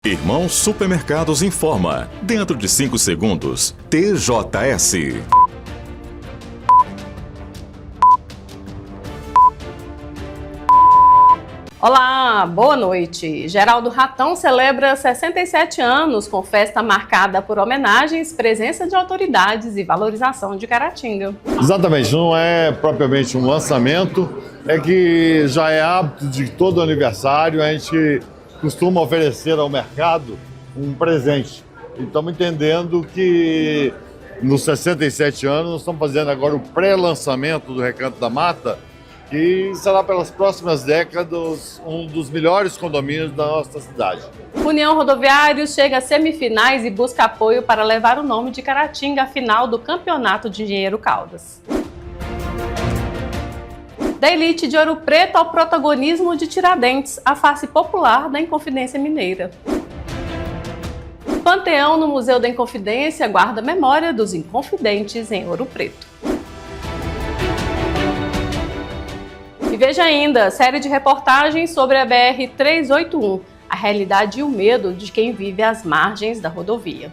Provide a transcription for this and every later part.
Irmão Supermercados informa. Dentro de 5 segundos. TJS. Olá, boa noite. Geraldo Ratão celebra 67 anos com festa marcada por homenagens, presença de autoridades e valorização de Caratinga. Exatamente, não é propriamente um lançamento, é que já é hábito de todo aniversário a gente costuma oferecer ao mercado um presente. E estamos entendendo que nos 67 anos nós estamos fazendo agora o pré-lançamento do Recanto da Mata, que será pelas próximas décadas um dos melhores condomínios da nossa cidade. União Rodoviários chega às semifinais e busca apoio para levar o nome de Caratinga à final do Campeonato de Engenheiro Caldas. Da elite de Ouro Preto ao protagonismo de Tiradentes, a face popular da Inconfidência Mineira. Panteão no Museu da Inconfidência guarda a memória dos inconfidentes em Ouro Preto. E veja ainda, série de reportagens sobre a BR-381, a realidade e o medo de quem vive às margens da rodovia.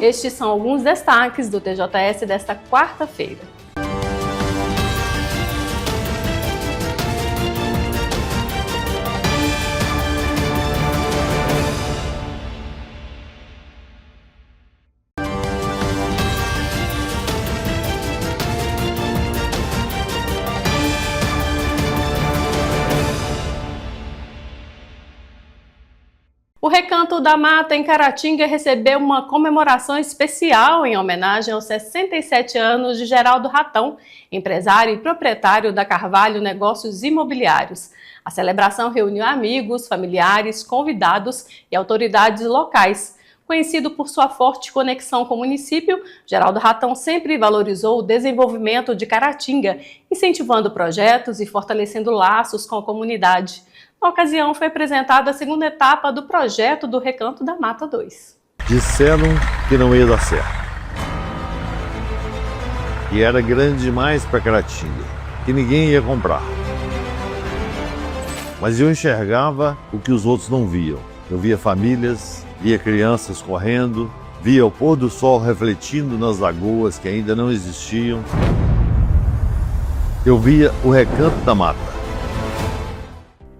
Estes são alguns destaques do TJS desta quarta-feira. O Recanto da Mata em Caratinga recebeu uma comemoração especial em homenagem aos 67 anos de Geraldo Ratão, empresário e proprietário da Carvalho Negócios Imobiliários. A celebração reuniu amigos, familiares, convidados e autoridades locais. Conhecido por sua forte conexão com o município, Geraldo Ratão sempre valorizou o desenvolvimento de Caratinga, incentivando projetos e fortalecendo laços com a comunidade. Na ocasião, foi apresentada a segunda etapa do projeto do Recanto da Mata 2. Disseram que não ia dar certo. E era grande demais para Caratinga, que ninguém ia comprar. Mas eu enxergava o que os outros não viam. Eu via famílias, via crianças correndo, via o pôr do sol refletindo nas lagoas que ainda não existiam. Eu via o Recanto da Mata.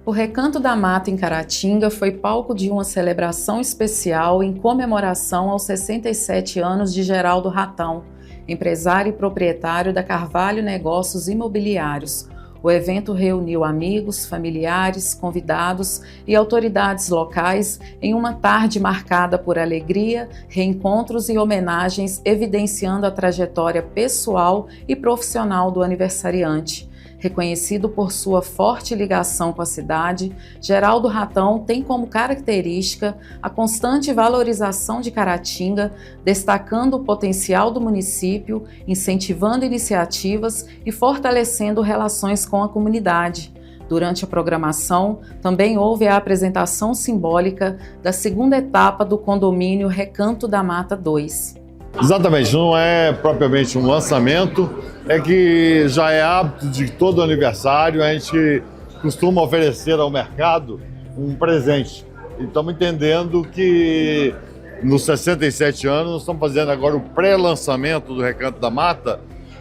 O Recanto da Mata em Caratinga foi palco de uma celebração especial em comemoração aos 67 anos de Geraldo Ratão, empresário e proprietário da Carvalho Negócios Imobiliários. O evento reuniu amigos, familiares, convidados e autoridades locais em uma tarde marcada por alegria, reencontros e homenagens, evidenciando a trajetória pessoal e profissional do aniversariante. Reconhecido por sua forte ligação com a cidade, Geraldo Ratão tem como característica a constante valorização de Caratinga, destacando o potencial do município, incentivando iniciativas e fortalecendo relações com a comunidade. Durante a programação, também houve a apresentação simbólica da segunda etapa do condomínio Recanto da Mata 2. Exatamente, não é propriamente um lançamento, é que já é hábito de todo aniversário a gente costuma oferecer ao mercado um presente. E estamos entendendo que nos 67 anos nós estamos fazendo agora o pré-lançamento do Recanto da Mata,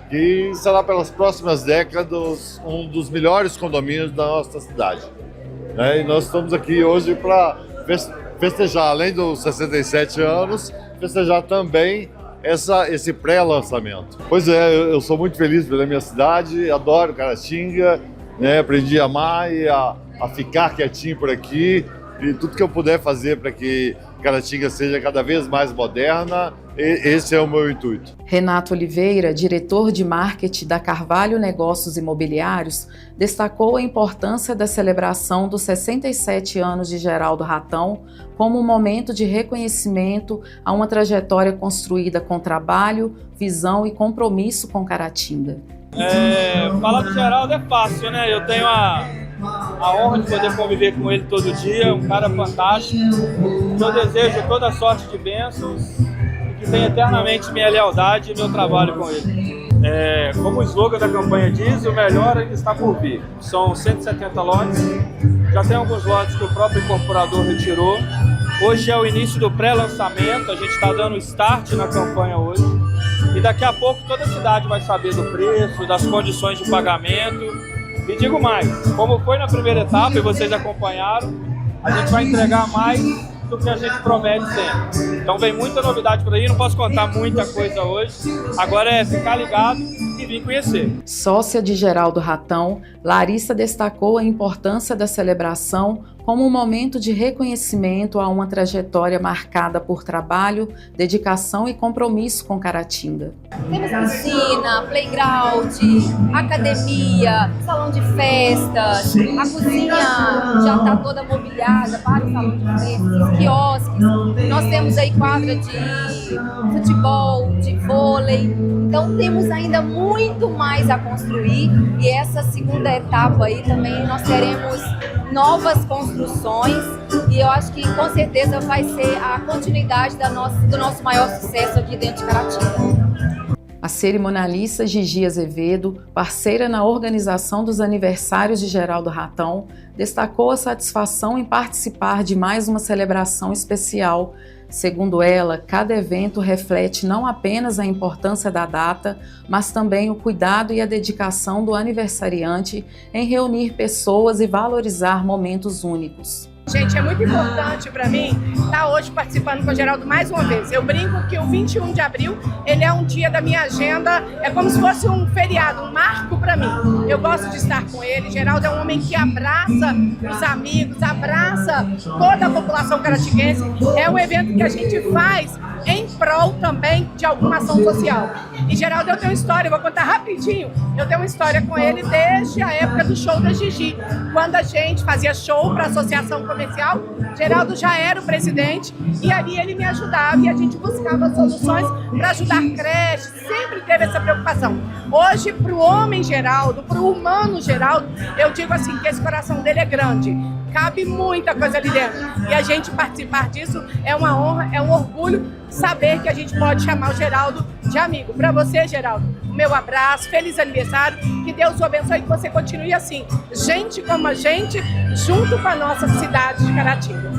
que será pelas próximas décadas um dos melhores condomínios da nossa cidade. E nós estamos aqui hoje para festejar, além dos 67 anos, festejar também esse pré-lançamento. Pois é, eu sou muito feliz pela minha cidade, adoro Caratinga, aprendi a amar e a ficar quietinho por aqui, e tudo que eu puder fazer para que Caratinga seja cada vez mais moderna, esse é o meu intuito. Renato Oliveira, diretor de marketing da Carvalho Negócios Imobiliários, destacou a importância da celebração dos 67 anos de Geraldo Ratão como um momento de reconhecimento a uma trajetória construída com trabalho, visão e compromisso com Caratinga. Falar do Geraldo é fácil, né? Eu tenho a honra de poder conviver com ele todo dia, um cara fantástico. Eu desejo toda sorte de bênçãos e que tenha eternamente minha lealdade e meu trabalho com ele. Como o slogan da campanha diz, o melhor ainda está por vir. São 170 lotes, Já tem alguns lotes que o próprio incorporador retirou. Hoje é o início do pré-lançamento, a gente está dando start na campanha hoje. E daqui a pouco toda a cidade vai saber do preço, das condições de pagamento. E digo mais, como foi na primeira etapa e vocês acompanharam, a gente vai entregar mais do que a gente promete sempre. Então vem muita novidade por aí, não posso contar muita coisa hoje. Agora é ficar ligado e vir conhecer. Sócia de Geraldo Ratão, Larissa destacou a importância da celebração como um momento de reconhecimento a uma trajetória marcada por trabalho, dedicação e compromisso com Caratinga. Temos piscina, playground, academia, salão de festas, a cozinha já está toda mobiliada para o salão de festas, quiosques. Nós temos aí quadra de futebol, de vôlei. Então temos ainda muito mais a construir e essa segunda etapa aí também nós teremos novas construções e eu acho que com certeza vai ser a continuidade do nosso maior sucesso aqui dentro de Caratinga. A cerimonialista Gigi Azevedo, parceira na organização dos aniversários de Geraldo Ratão, destacou a satisfação em participar de mais uma celebração especial. Segundo ela, cada evento reflete não apenas a importância da data, mas também o cuidado e a dedicação do aniversariante em reunir pessoas e valorizar momentos únicos. Gente, é muito importante para mim estar hoje participando com o Geraldo mais uma vez. Eu brinco que o 21 de abril, ele é um dia da minha agenda, é como se fosse um feriado, um marco para mim. Eu gosto de estar com ele. Geraldo é um homem que abraça os amigos, abraça toda a população caratinguense. É um evento que a gente faz em prol também de alguma ação social. E Geraldo, eu tenho uma história, eu vou contar rapidinho. Eu tenho uma história com ele desde a época do show da Gigi. Quando a gente fazia show para a associação comercial, Geraldo já era o presidente e ali ele me ajudava e a gente buscava soluções para ajudar creches, sempre teve essa preocupação. Hoje, para o homem Geraldo, para o humano Geraldo, eu digo assim, que esse coração dele é grande. Cabe muita coisa ali dentro. E a gente participar disso é uma honra, é um orgulho saber que a gente pode chamar o Geraldo de amigo. Para você, Geraldo, o meu abraço, feliz aniversário, que Deus o abençoe e que você continue assim, gente como a gente, junto com a nossa cidade de Caratinga.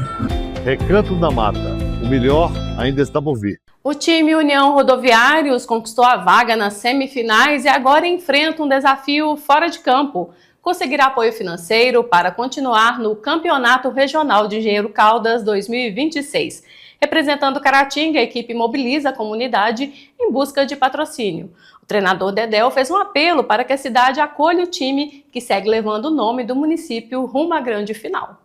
Recanto da Mata, o melhor ainda está por vir. O time União Rodoviários conquistou a vaga nas semifinais e agora enfrenta um desafio fora de campo. Conseguirá apoio financeiro para continuar no Campeonato Regional de Engenheiro Caldas 2026. Representando Caratinga, a equipe mobiliza a comunidade em busca de patrocínio. O treinador Dedéu fez um apelo para que a cidade acolha o time que segue levando o nome do município rumo à grande final.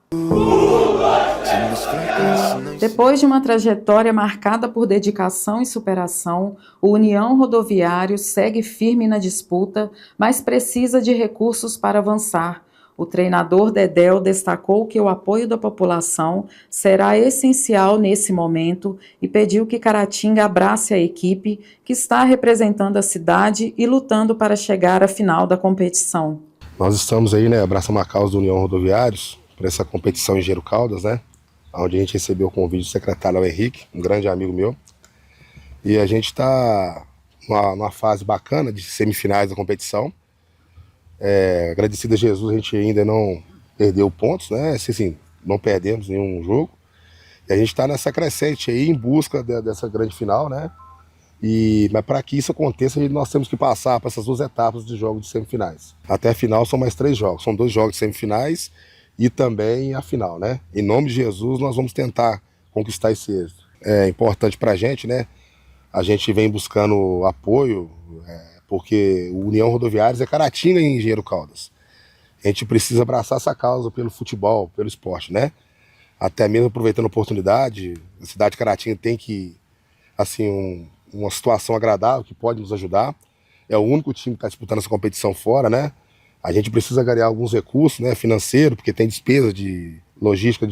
Depois de uma trajetória marcada por dedicação e superação, o União Rodoviário segue firme na disputa, mas precisa de recursos para avançar. O treinador Dedéu destacou que o apoio da população será essencial nesse momento e pediu que Caratinga abrace a equipe que está representando a cidade e lutando para chegar à final da competição. Nós estamos aí, abraçando a causa do União Rodoviários para essa competição em Engenheiro Caldas, onde a gente recebeu o convite do secretário Henrique, um grande amigo meu, e a gente está numa fase bacana de semifinais da competição. Agradecido a Jesus, a gente ainda não perdeu pontos, assim, não perdemos nenhum jogo, e a gente está nessa crescente aí em busca dessa grande final, mas para que isso aconteça, nós temos que passar para essas duas etapas de jogos de semifinais. Até a final são mais 3 jogos, são 2 jogos de semifinais e também a final, Em nome de Jesus, nós vamos tentar conquistar esse êxito. É importante para a gente vem buscando apoio, porque o União Rodoviários é Caratinga em Engenheiro Caldas. A gente precisa abraçar essa causa pelo futebol, pelo esporte, Até mesmo aproveitando a oportunidade, a cidade de Caratinga tem uma situação agradável que pode nos ajudar. É o único time que está disputando essa competição fora, A gente precisa ganhar alguns recursos, financeiro, porque tem despesa de logística,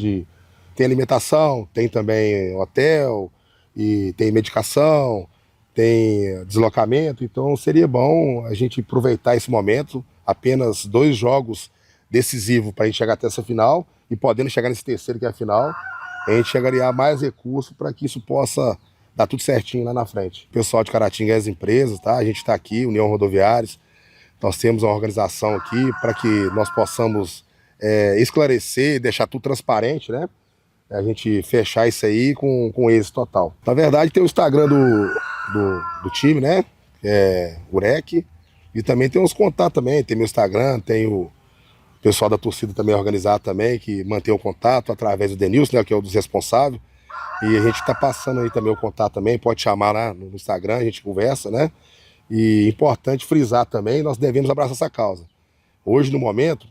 tem alimentação, tem também hotel, e tem medicação, tem deslocamento. Então seria bom a gente aproveitar esse momento, apenas 2 jogos decisivos para a gente chegar até essa final, e podendo chegar nesse terceiro que é a final, a gente chegaria a mais recursos para que isso possa dar tudo certinho lá na frente. O pessoal de Caratinga e as empresas, A gente está aqui, União Rodoviários. Nós temos uma organização aqui para que nós possamos esclarecer, deixar tudo transparente, né? A gente fechar isso aí com êxito total. Na verdade, tem o Instagram do time, né? O REC. E também tem uns contatos também. Tem meu Instagram, tem o pessoal da torcida também organizado também, que mantém o contato através do Denilson, né? Que é um dos responsáveis. E a gente está passando aí também o contato também. Pode chamar lá no Instagram, a gente conversa, né? E importante frisar também, nós devemos abraçar essa causa. Hoje, no momento,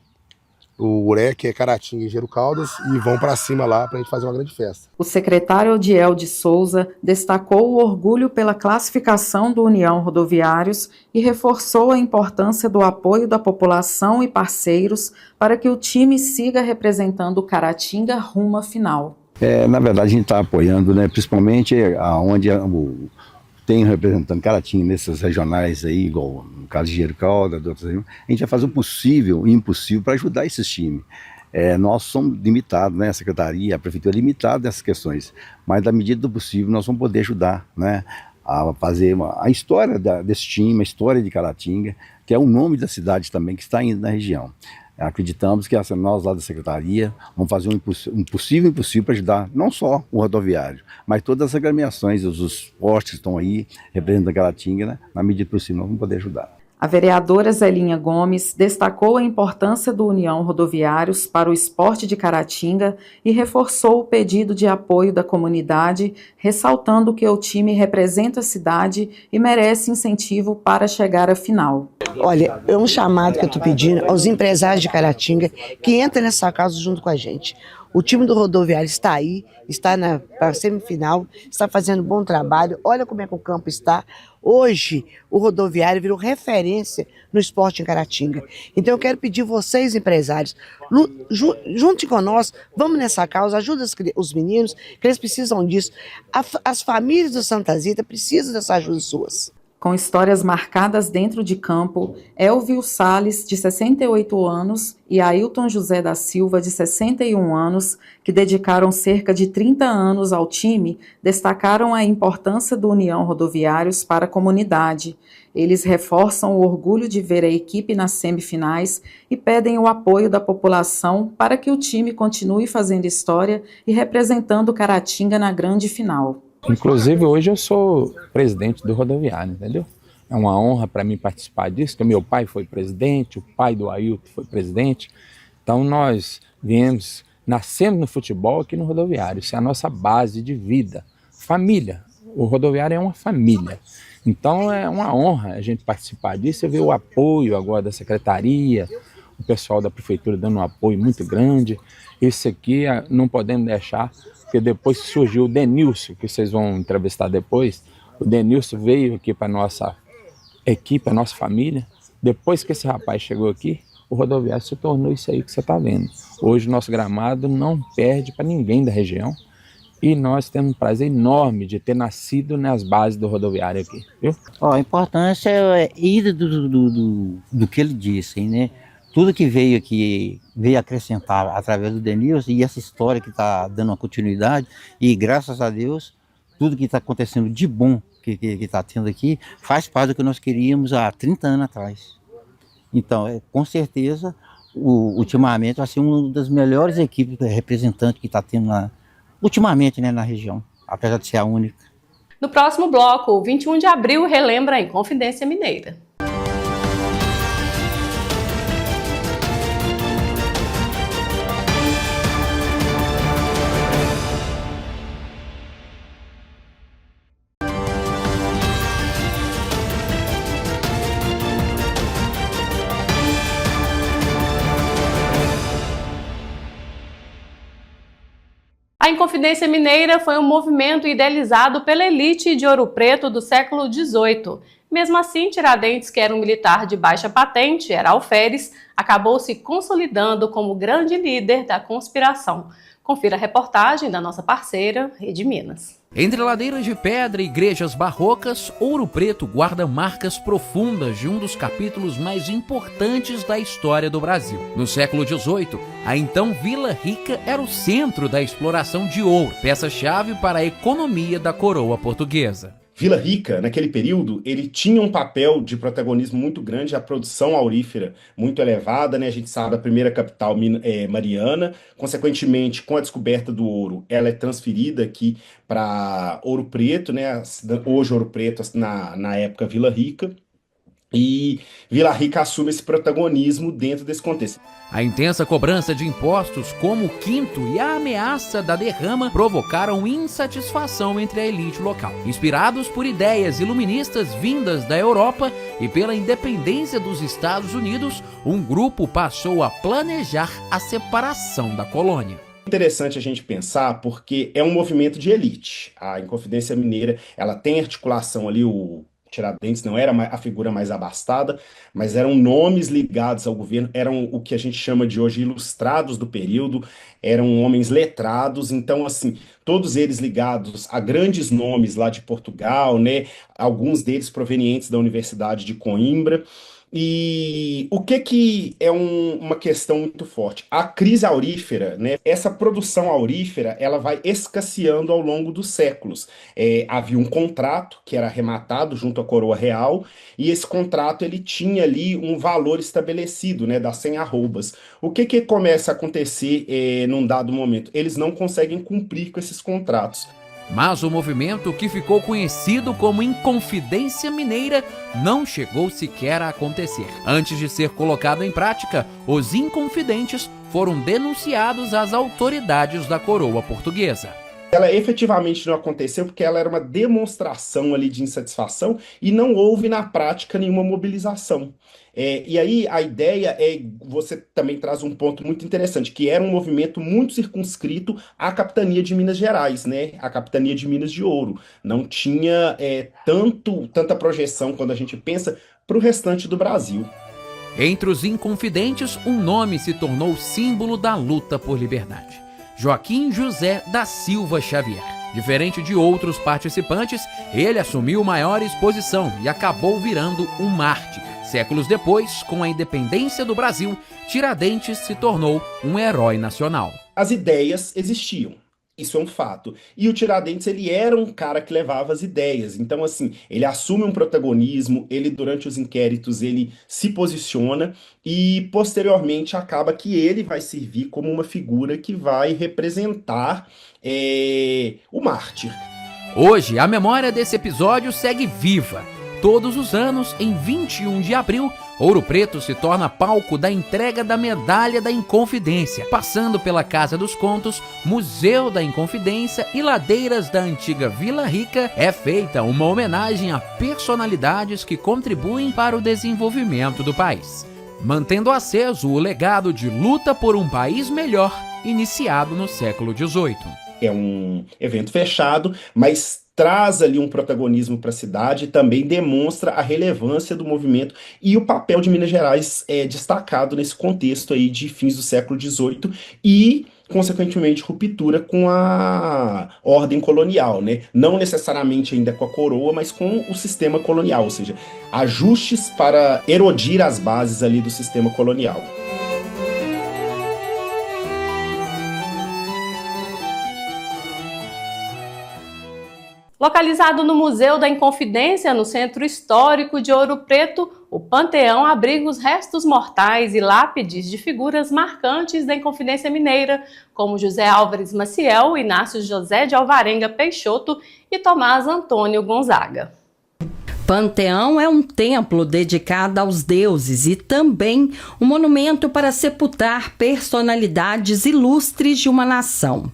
o UREC é Caratinga e Engenheiro Caldas e vão para cima lá para a gente fazer uma grande festa. O secretário Odiel de Souza destacou o orgulho pela classificação do União Rodoviários e reforçou a importância do apoio da população e parceiros para que o time siga representando Caratinga rumo à final. Na verdade, a gente está apoiando, né, principalmente onde tem representando Caratinga nesses regionais aí, igual no caso de Engenheiro Caldas, a gente vai fazer o possível e o impossível para ajudar esses times. Nós somos limitados, né, a secretaria, a prefeitura é limitada nessas questões, mas da medida do possível nós vamos poder ajudar, né, a fazer a história desse time, a história de Caratinga, que é o nome da cidade também que está indo na região. Acreditamos que nós lá da secretaria vamos fazer um possível e impossível para ajudar não só o rodoviário, mas todas as agremiações, os postos que estão aí representando a Caratinga, né? Na medida do possível nós vamos poder ajudar. A vereadora Zelinha Gomes destacou a importância do União Rodoviários para o esporte de Caratinga e reforçou o pedido de apoio da comunidade, ressaltando que o time representa a cidade e merece incentivo para chegar à final. Olha, é um chamado que eu estou pedindo aos empresários de Caratinga que entrem nessa causa junto com a gente. O time do rodoviário está aí, está na semifinal, está fazendo um bom trabalho. Olha como é que o campo está. Hoje, o rodoviário virou referência no esporte em Caratinga. Então, eu quero pedir vocês, empresários, junte com nós, vamos nessa causa, ajuda os meninos, que eles precisam disso. As famílias do Santa Zita precisam dessa ajuda suas. Com histórias marcadas dentro de campo, Elvio Salles, de 68 anos, e Ailton José da Silva, de 61 anos, que dedicaram cerca de 30 anos ao time, destacaram a importância do União Rodoviários para a comunidade. Eles reforçam o orgulho de ver a equipe nas semifinais e pedem o apoio da população para que o time continue fazendo história e representando Caratinga na grande final. Inclusive, hoje eu sou presidente do rodoviário, entendeu? É uma honra para mim participar disso, porque meu pai foi presidente, o pai do Ailton foi presidente. Então, nós nascemos no futebol aqui no rodoviário. Isso é a nossa base de vida. Família. O rodoviário é uma família. Então, é uma honra a gente participar disso. Eu ver o apoio agora da secretaria, o pessoal da prefeitura dando um apoio muito grande. Isso aqui não podemos deixar, porque depois surgiu o Denilson, que vocês vão entrevistar depois. O Denilson veio aqui para a nossa equipe, a nossa família. Depois que esse rapaz chegou aqui, o rodoviário se tornou isso aí que você está vendo. Hoje o nosso gramado não perde para ninguém da região. E nós temos um prazer enorme de ter nascido nas bases do rodoviário aqui, viu? A importância é ir do que ele disse, né? Tudo que veio aqui, veio acrescentar através do Denilson e essa história que está dando uma continuidade e graças a Deus, tudo que está acontecendo de bom que está tendo aqui faz parte do que nós queríamos há 30 anos atrás. Então, com certeza, ultimamente vai ser uma das melhores equipes representantes que está tendo ultimamente, né, na região, apesar de ser a única. No próximo bloco, o 21 de abril relembra a Inconfidência Mineira. A Inconfidência Mineira foi um movimento idealizado pela elite de Ouro Preto do século XVIII. Mesmo assim, Tiradentes, que era um militar de baixa patente, era alferes, acabou se consolidando como grande líder da conspiração. Confira a reportagem da nossa parceira, Rede Minas. Entre ladeiras de pedra e igrejas barrocas, Ouro Preto guarda marcas profundas de um dos capítulos mais importantes da história do Brasil. No século XVIII, a então Vila Rica era o centro da exploração de ouro, peça-chave para a economia da coroa portuguesa. Vila Rica, naquele período, ele tinha um papel de protagonismo muito grande, a produção aurífera muito elevada, né? A gente sabe, a primeira capital mariana, consequentemente, com a descoberta do ouro, ela é transferida aqui para Ouro Preto, né? Hoje Ouro Preto, na época Vila Rica, e Vila Rica assume esse protagonismo dentro desse contexto. A intensa cobrança de impostos, como o quinto e a ameaça da derrama, provocaram insatisfação entre a elite local. Inspirados por ideias iluministas vindas da Europa e pela independência dos Estados Unidos, um grupo passou a planejar a separação da colônia. Interessante a gente pensar porque é um movimento de elite. A Inconfidência Mineira, ela tem articulação ali, o Tiradentes não era a figura mais abastada, mas eram nomes ligados ao governo, eram o que a gente chama de hoje ilustrados do período, eram homens letrados, então assim, todos eles ligados a grandes nomes lá de Portugal, né? Alguns deles provenientes da Universidade de Coimbra. E o que é uma questão muito forte? A crise aurífera, né? Essa produção aurífera, ela vai escasseando ao longo dos séculos. Havia um contrato que era arrematado junto à coroa real, e esse contrato ele tinha ali um valor estabelecido, né, das 100 arrobas. O que começa a acontecer num dado momento? Eles não conseguem cumprir com esses contratos. Mas o movimento, que ficou conhecido como Inconfidência Mineira, não chegou sequer a acontecer. Antes de ser colocado em prática, os inconfidentes foram denunciados às autoridades da coroa portuguesa. Ela efetivamente não aconteceu porque ela era uma demonstração ali de insatisfação e não houve na prática nenhuma mobilização. E aí a ideia você também traz um ponto muito interessante, que era um movimento muito circunscrito à capitania de Minas Gerais, né? A capitania de Minas de Ouro. Não tinha tanta projeção quando a gente pensa para o restante do Brasil. Entre os inconfidentes, um nome se tornou símbolo da luta por liberdade: Joaquim José da Silva Xavier. Diferente de outros participantes, ele assumiu maior exposição e acabou virando um mártir. Séculos depois, com a independência do Brasil, Tiradentes se tornou um herói nacional. As ideias existiam. Isso é um fato. E o Tiradentes, ele era um cara que levava as ideias. Então, assim, ele assume um protagonismo, ele, durante os inquéritos, ele se posiciona e, posteriormente, acaba que ele vai servir como uma figura que vai representar o mártir. Hoje, a memória desse episódio segue viva. Todos os anos, em 21 de abril, Ouro Preto se torna palco da entrega da Medalha da Inconfidência, passando pela Casa dos Contos, Museu da Inconfidência e ladeiras da antiga Vila Rica. É feita uma homenagem a personalidades que contribuem para o desenvolvimento do país, mantendo aceso o legado de luta por um país melhor, iniciado no século XVIII. É um evento fechado, mas traz ali um protagonismo para a cidade e também demonstra a relevância do movimento e o papel de Minas Gerais destacado nesse contexto aí de fins do século XVIII e, consequentemente, ruptura com a ordem colonial, né? Não necessariamente ainda com a coroa, mas com o sistema colonial, ou seja, ajustes para erodir as bases ali do sistema colonial. Localizado no Museu da Inconfidência, no Centro Histórico de Ouro Preto, o Panteão abriga os restos mortais e lápides de figuras marcantes da Inconfidência Mineira, como José Álvares Maciel, Inácio José de Alvarenga Peixoto e Tomás Antônio Gonzaga. Panteão é um templo dedicado aos deuses e também um monumento para sepultar personalidades ilustres de uma nação.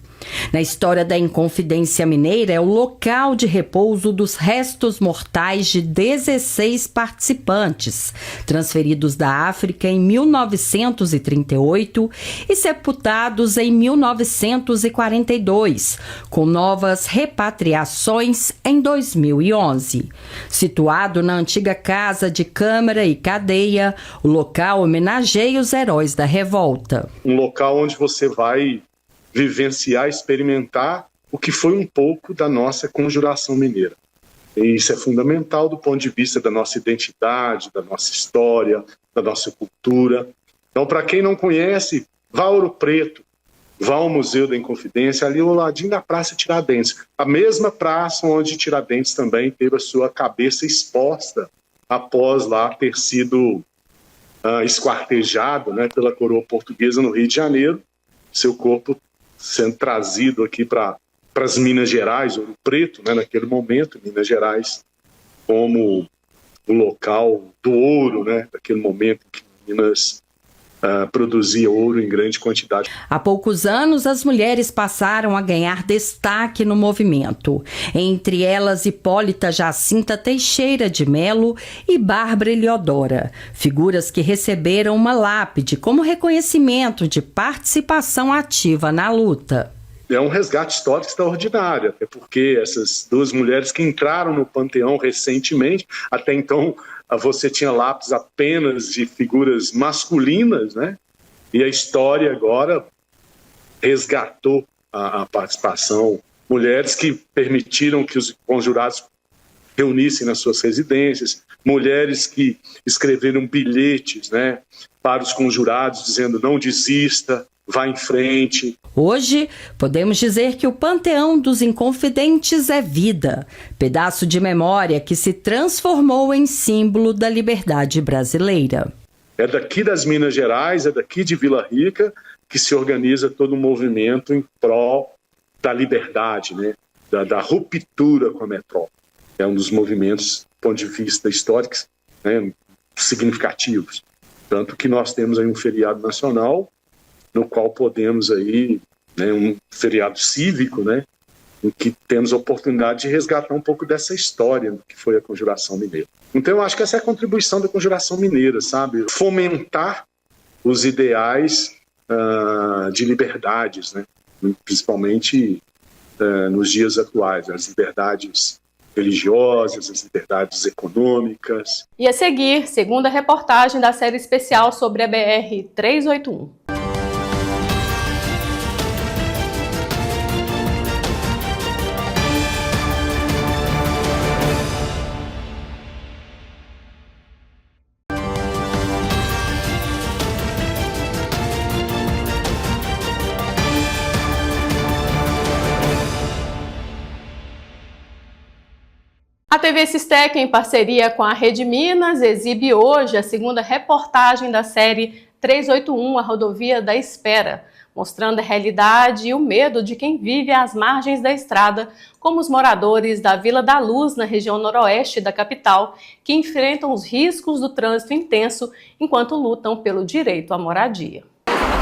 Na história da Inconfidência Mineira, é o local de repouso dos restos mortais de 16 participantes, transferidos da África em 1938 e sepultados em 1942, com novas repatriações em 2011. Situado na antiga Casa de Câmara e Cadeia, o local homenageia os heróis da revolta. Um local onde você vai vivenciar, experimentar o que foi um pouco da nossa conjuração mineira. E isso é fundamental do ponto de vista da nossa identidade, da nossa história, da nossa cultura. Então, para quem não conhece, vá a Ouro Preto, vão ao Museu da Inconfidência, ali ao ladinho da Praça Tiradentes. A mesma praça onde Tiradentes também teve a sua cabeça exposta após lá ter sido esquartejado, né, pela coroa portuguesa no Rio de Janeiro, seu corpo sendo trazido aqui para as Minas Gerais, Ouro Preto, né, naquele momento, Minas Gerais como o local do ouro, né, naquele momento em que Minas produzia ouro em grande quantidade. Há poucos anos, as mulheres passaram a ganhar destaque no movimento. Entre elas, Hipólita Jacinta Teixeira de Melo e Bárbara Eliodora, figuras que receberam uma lápide como reconhecimento de participação ativa na luta. É um resgate histórico extraordinário, até porque essas duas mulheres que entraram no Panteão recentemente, até então você tinha lápis apenas de figuras masculinas, né? E a história agora resgatou a participação. Mulheres que permitiram que os conjurados reunissem nas suas residências, mulheres que escreveram bilhetes, né, para os conjurados dizendo não desista, vá em frente. Hoje, podemos dizer que o Panteão dos Inconfidentes é vida, pedaço de memória que se transformou em símbolo da liberdade brasileira. É daqui das Minas Gerais, é daqui de Vila Rica que se organiza todo um movimento em prol da liberdade, né, da ruptura com a metrópole. É um dos movimentos, do ponto de vista histórico, né, significativos. Tanto que nós temos aí um feriado nacional, no qual podemos aí, né, um feriado cívico, né, em que temos a oportunidade de resgatar um pouco dessa história do que foi a Conjuração Mineira. Então eu acho que essa é a contribuição da Conjuração Mineira, sabe? Fomentar os ideais de liberdades, né, principalmente nos dias atuais, as liberdades religiosas, as liberdades econômicas. E a seguir, segunda reportagem da série especial sobre a BR-381. A TV Sistec, em parceria com a Rede Minas, exibe hoje a segunda reportagem da série 381, a Rodovia da Espera, mostrando a realidade e o medo de quem vive às margens da estrada, como os moradores da Vila da Luz, na região noroeste da capital, que enfrentam os riscos do trânsito intenso enquanto lutam pelo direito à moradia.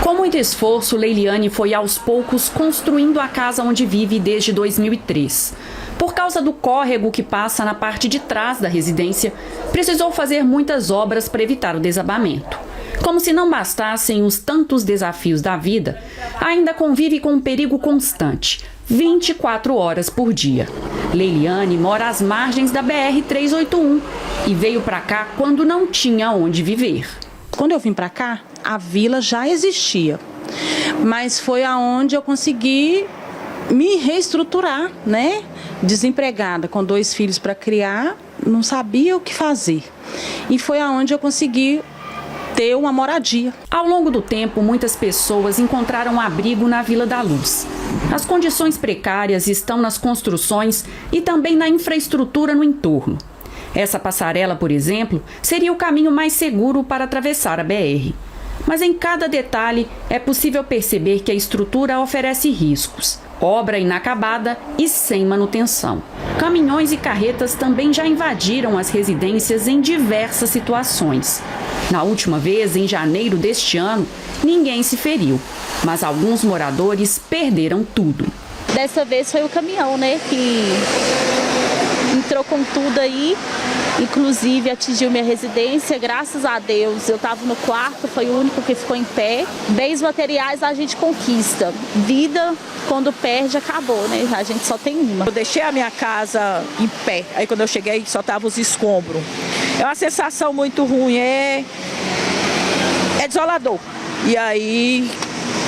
Com muito esforço, Leiliane foi aos poucos construindo a casa onde vive desde 2003. Por causa do córrego que passa na parte de trás da residência, precisou fazer muitas obras para evitar o desabamento. Como se não bastassem os tantos desafios da vida, ainda convive com um perigo constante, 24 horas por dia. Leiliane mora às margens da BR-381 e veio para cá quando não tinha onde viver. Quando eu vim para cá, a vila já existia, mas foi aonde eu consegui me reestruturar, né? Desempregada, com 2 filhos para criar, não sabia o que fazer. E foi aonde eu consegui ter uma moradia. Ao longo do tempo, muitas pessoas encontraram abrigo na Vila da Luz. As condições precárias estão nas construções e também na infraestrutura no entorno. Essa passarela, por exemplo, seria o caminho mais seguro para atravessar a BR. Mas em cada detalhe é possível perceber que a estrutura oferece riscos. Obra inacabada e sem manutenção. Caminhões e carretas também já invadiram as residências em diversas situações. Na última vez, em janeiro deste ano, ninguém se feriu, mas alguns moradores perderam tudo. Dessa vez foi o caminhão, né, que entrou com tudo aí, inclusive atingiu minha residência, graças a Deus. Eu estava no quarto, foi o único que ficou em pé. Bens materiais a gente conquista, vida, quando perde, acabou, né? A gente só tem uma. Eu deixei a minha casa em pé, aí quando eu cheguei só tava os escombros. É uma sensação muito ruim, é desolador. E aí,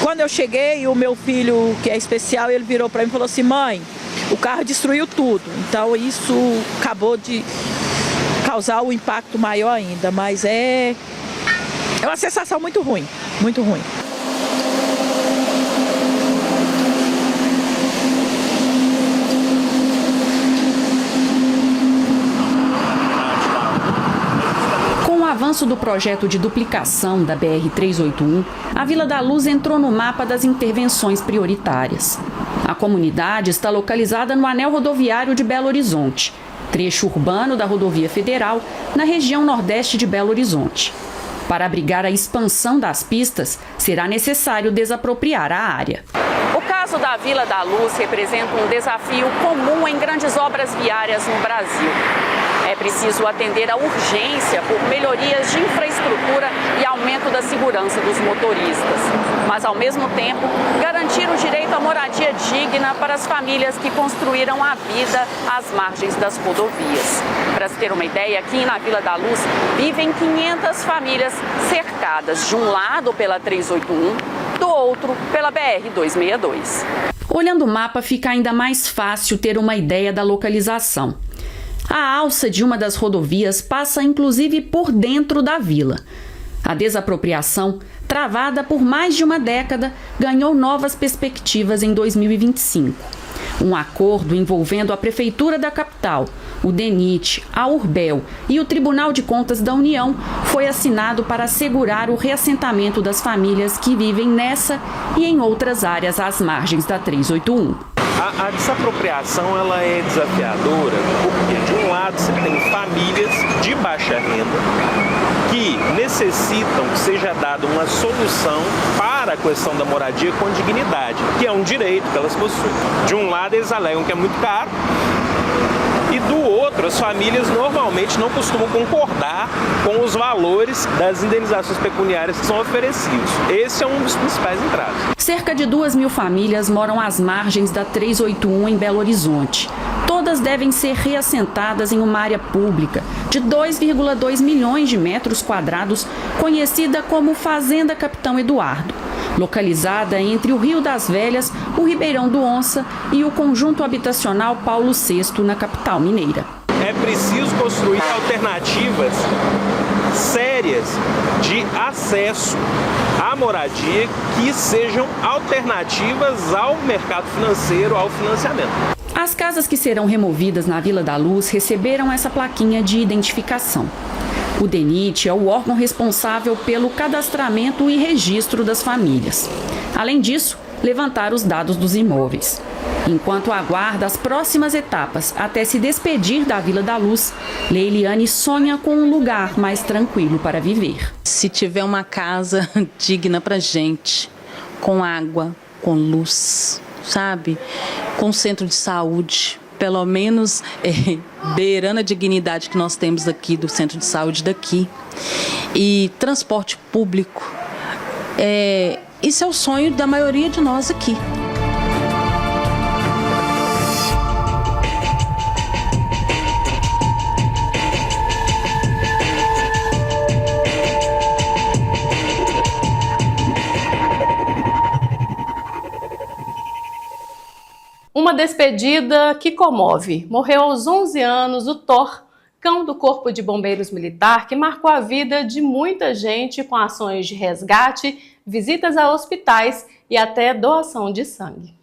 quando eu cheguei, o meu filho, que é especial, ele virou para mim e falou assim: mãe, o carro destruiu tudo. Então isso acabou de causar um impacto maior ainda, mas é uma sensação muito ruim, muito ruim. avanço do projeto de duplicação da BR-381, a Vila da Luz entrou no mapa das intervenções prioritárias. A comunidade está localizada no anel rodoviário de Belo Horizonte, trecho urbano da rodovia federal, na região nordeste de Belo Horizonte. Para abrigar a expansão das pistas, será necessário desapropriar a área. O caso da Vila da Luz representa um desafio comum em grandes obras viárias no Brasil. É preciso atender à urgência por melhorias de infraestrutura e aumento da segurança dos motoristas. Mas, ao mesmo tempo, garantir o direito à moradia digna para as famílias que construíram a vida às margens das rodovias. Para se ter uma ideia, aqui na Vila da Luz vivem 500 famílias cercadas, de um lado pela 381, do outro pela BR-262. Olhando o mapa, fica ainda mais fácil ter uma ideia da localização. A alça de uma das rodovias passa inclusive por dentro da vila. A desapropriação, travada por mais de uma década, ganhou novas perspectivas em 2025. Um acordo envolvendo a Prefeitura da capital, o DENIT, a Urbel e o Tribunal de Contas da União foi assinado para assegurar o reassentamento das famílias que vivem nessa e em outras áreas às margens da 381. A desapropriação ela é desafiadora porque, de um lado, você tem famílias de baixa renda que necessitam que seja dada uma solução para a questão da moradia com dignidade, que é um direito que elas possuem. De um lado, eles alegam que é muito caro, e do outro, as famílias normalmente não costumam concordar com os valores das indenizações pecuniárias que são oferecidos. Esse é um dos principais entraves. Cerca de 2.000 famílias moram às margens da 381 em Belo Horizonte. Todas devem ser reassentadas em uma área pública de 2,2 milhões de metros quadrados, conhecida como Fazenda Capitão Eduardo, localizada entre o Rio das Velhas, o Ribeirão do Onça e o conjunto habitacional Paulo VI, na capital mineira. É preciso construir alternativas sérias de acesso à moradia que sejam alternativas ao mercado financeiro, ao financiamento. As casas que serão removidas na Vila da Luz receberam essa plaquinha de identificação. O DENIT é o órgão responsável pelo cadastramento e registro das famílias. Além disso, levantar os dados dos imóveis. Enquanto aguarda as próximas etapas até se despedir da Vila da Luz, Leiliane sonha com um lugar mais tranquilo para viver. Se tiver uma casa digna pra gente, com água, com luz, sabe? Com centro de saúde, pelo menos beirando a dignidade que nós temos aqui do centro de saúde daqui. E transporte público, isso é o sonho da maioria de nós aqui. Uma despedida que comove. Morreu aos 11 anos o Thor, cão do Corpo de Bombeiros Militar, que marcou a vida de muita gente com ações de resgate, visitas a hospitais e até doação de sangue.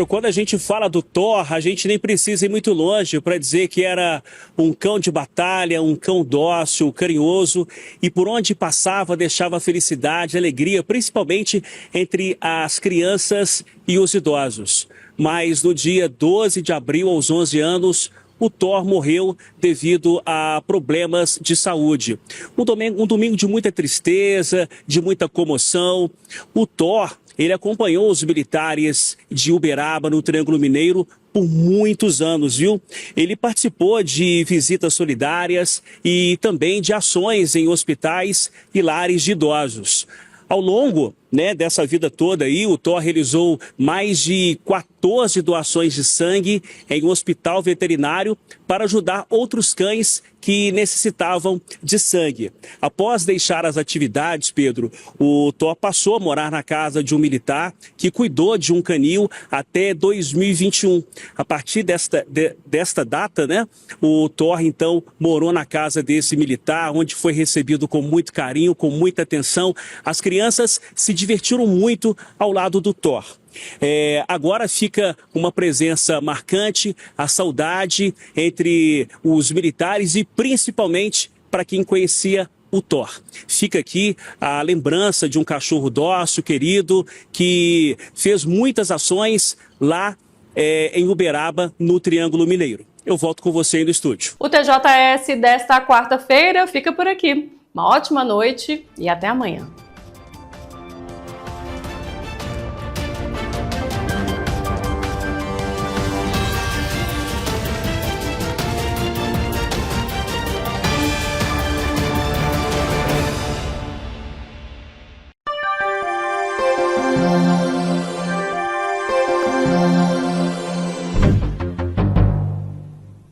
Quando a gente fala do Thor, a gente nem precisa ir muito longe para dizer que era um cão de batalha, um cão dócil, carinhoso e por onde passava deixava felicidade, alegria, principalmente entre as crianças e os idosos. Mas no dia 12 de abril, aos 11 anos, o Thor morreu devido a problemas de saúde. Um domingo de muita tristeza, de muita comoção. O Thor, ele acompanhou os militares de Uberaba, no Triângulo Mineiro, por muitos anos, viu? Ele participou de visitas solidárias e também de ações em hospitais e lares de idosos. Ao longo dessa vida toda aí, o Thor realizou mais de 14 doações de sangue em um hospital veterinário para ajudar outros cães que necessitavam de sangue. Após deixar as atividades, Pedro, o Thor passou a morar na casa de um militar que cuidou de um canil até 2021. A partir desta data, o Thor então morou na casa desse militar, onde foi recebido com muito carinho, com muita atenção. As crianças se divertiram muito ao lado do Thor. Agora fica uma presença marcante, a saudade entre os militares e principalmente para quem conhecia o Thor. Fica aqui a lembrança de um cachorro dócil, querido, que fez muitas ações lá em Uberaba, no Triângulo Mineiro. Eu volto com você aí no estúdio. O TJS desta quarta-feira fica por aqui. Uma ótima noite e até amanhã.